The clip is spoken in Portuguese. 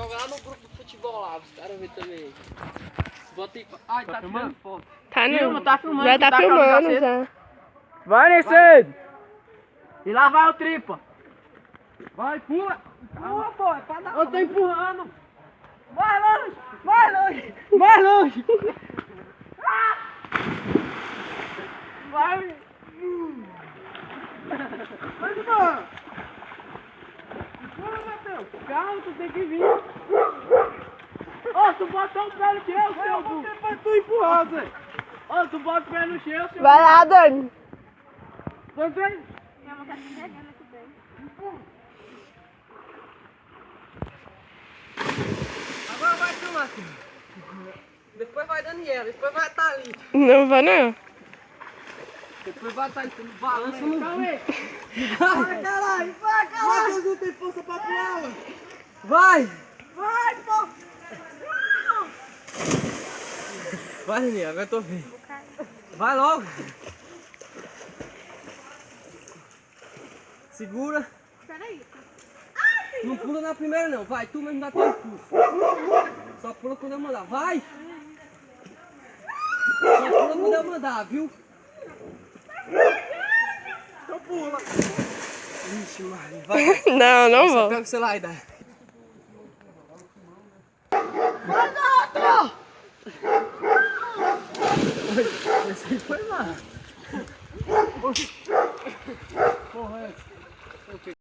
Joga lá no grupo do futebol lá, os caras verem também. Bota aí. Ai, tá filmando foto. Tá não. Filma, tá filmando. Já tá filmando já. Vai, Nescedo! E lá vai o tripa. Vai, pula. Pula, pô, é pra dar. Eu tô empurrando. Mais longe, mais longe, mais longe. Vai. Vai, mano. Pula, Matheus. Calma, tu tem que vir. Ô, tu bota o pé no chão, seu. Eu botei pra tu empurrar, Zé. Ô, tu bota o pé no chão, seu. Vai lá, Dani. Dois, três. Minha mão tá se entregando aqui dentro. Agora vai tu, Matheus. Depois vai Daniela, depois vai Thalita. Não vai não. Depois vai Thalita, balança no... Calma aí. Vai, caralho, vai, caralho. Matheus não tem força pra pular, mano. Vai. Vai, pô. Vai, Daniela, agora eu tô vendo. Vai logo. Segura. Peraí. Não pula na primeira não, vai, tu mesmo dá teu impulso. Só pula quando eu mandar, vai! Só pula quando eu mandar, viu? Então pula! Ixi, Maria, vai! Não, não Você vou. pega o celular e dá. Esse aí foi lá.